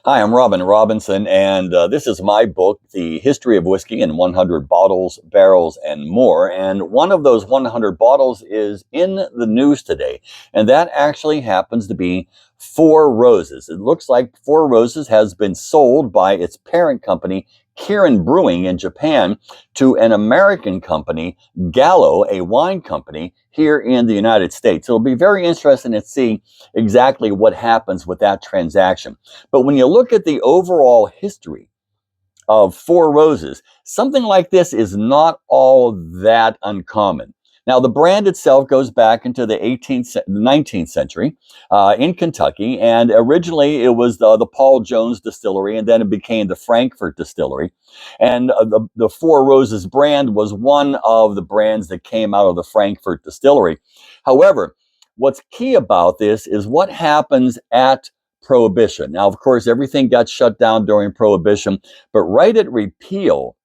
Hi, I'm Robin Robinson, and this is my book, The History of Whiskey in 100 Bottles, Barrels, and More. And one of those 100 bottles is in the news today, and that actually happens to be Four Roses. It looks like Four Roses has been sold by its parent company, Kirin Brewing in Japan, to an American company, Gallo, a wine company here in the United States. It'll be very interesting to see exactly what happens with that transaction. But when you look at the overall history of Four Roses, something like this is not all that uncommon. Now, the brand itself goes back into the 19th century in Kentucky, and originally it was the Paul Jones Distillery, and then it became the Frankfurt Distillery. And the Four Roses brand was one of the brands that came out of the Frankfurt Distillery. However, what's key about this is what happens at Prohibition. Now, of course, everything got shut down during Prohibition, but right at repeal,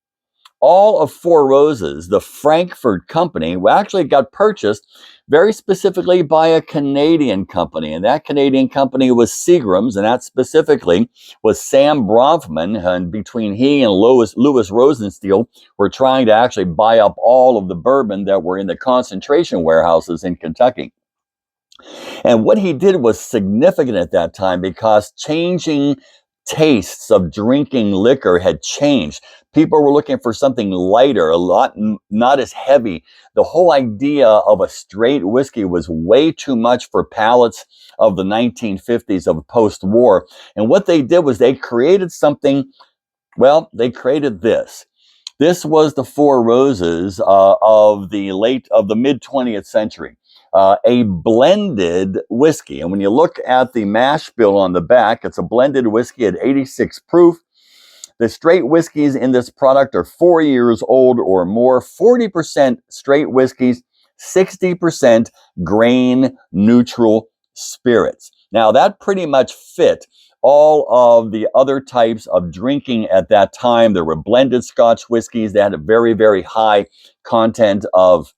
all of Four Roses, the Frankfurt company, actually got purchased very specifically by a Canadian company. And that Canadian company was Seagram's, and that specifically was Sam Bronfman. And between he and Louis Rosenstiel were trying to actually buy up all of the bourbon that were in the concentration warehouses in Kentucky. And what he did was significant at that time because changing tastes of drinking liquor had changed. People were looking for something lighter, a lot not as heavy. The whole idea of a straight whiskey was way too much for palates of the 1950s of post-war. And what they did was they created something, well, they created this. This was the Four Roses of the mid 20th century, a blended whiskey. And when you look at the mash bill on the back, it's a blended whiskey at 86 proof. The straight whiskeys in this product are 4 years old or more, 40% straight whiskeys, 60% grain neutral spirits. Now, that pretty much fit all of the other types of drinking at that time. There were blended Scotch whiskeys that had a very, very high content of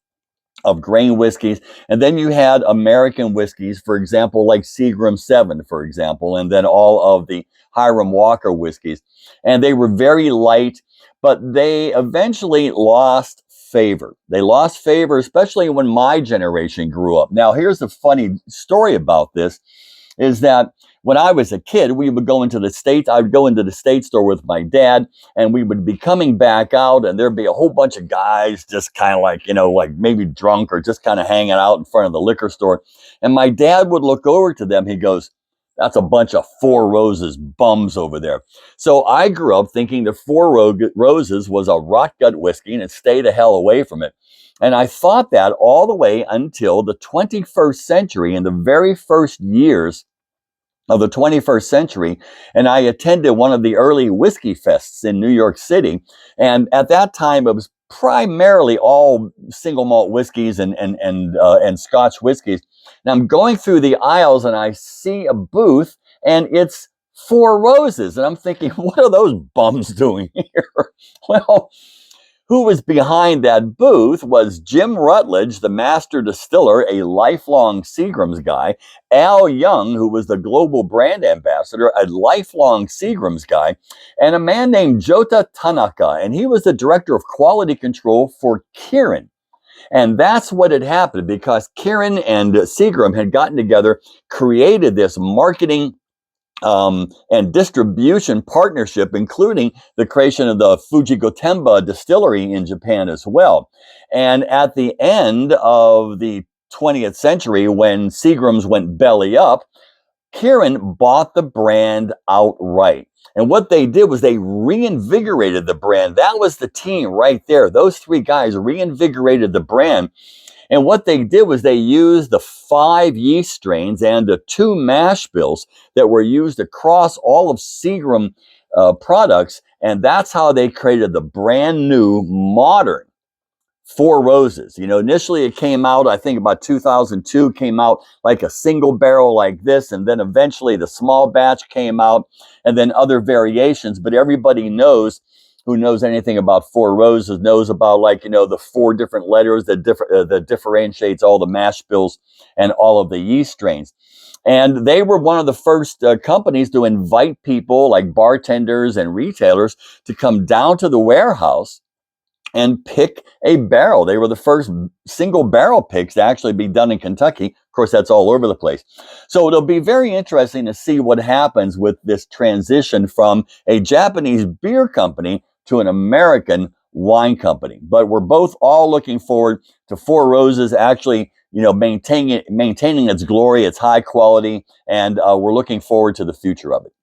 grain whiskeys. And then you had American whiskeys, for example, like Seagram 7, for example, and then all of the Hiram Walker whiskeys. And they were very light, but they eventually lost favor. They lost favor, especially when my generation grew up. Now, here's a funny story about this, is that when I was a kid, we would go into the States. I would go into the state store with my dad, and we would be coming back out, and there'd be a whole bunch of guys just kind of like, like maybe drunk or just kind of hanging out in front of the liquor store. And my dad would look over to them. He goes, "That's a bunch of Four Roses bums over there." So I grew up thinking the Four Roses was a rot gut whiskey, and stay the hell away from it. And I thought that all the way until the 21st century, in the very first years of the 21st century, and I attended one of the early whiskey fests in New York City. And at that time, it was primarily all single malt whiskeys and Scotch whiskeys. And I'm going through the aisles, and I see a booth, and it's Four Roses, and I'm thinking, what are those bums doing here? Well, who was behind that booth was Jim Rutledge, the master distiller, a lifelong Seagram's guy, Al Young, who was the global brand ambassador, a lifelong Seagram's guy, and a man named Jota Tanaka, and he was the director of quality control for Kirin. And that's what had happened, because Kirin and Seagram had gotten together, created this marketing and distribution partnership, including the creation of the Fujigotemba distillery in Japan as well. And at the end of the 20th century, when Seagram's went belly up, Kirin bought the brand outright. And what they did was they reinvigorated the brand. That was the team right there. Those three guys reinvigorated the brand. And what they did was they used the 5 yeast strains and the 2 mash bills that were used across all of Seagram products. And that's how they created the brand new modern Four Roses. Initially it came out, I think about 2002, came out like a single barrel like this. And then eventually the small batch came out, and then other variations. But everybody knows who knows anything about Four Roses knows about, like, the 4 different letters that differentiates all the mash bills and all of the yeast strains. And they were one of the first companies to invite people like bartenders and retailers to come down to the warehouse and pick a barrel. They were the first single barrel picks to actually be done in Kentucky. Of course, that's all over the place. So it'll be very interesting to see what happens with this transition from a Japanese beer company to an American wine company. But we're both all looking forward to Four Roses actually, maintaining its glory, its high quality, and we're looking forward to the future of it.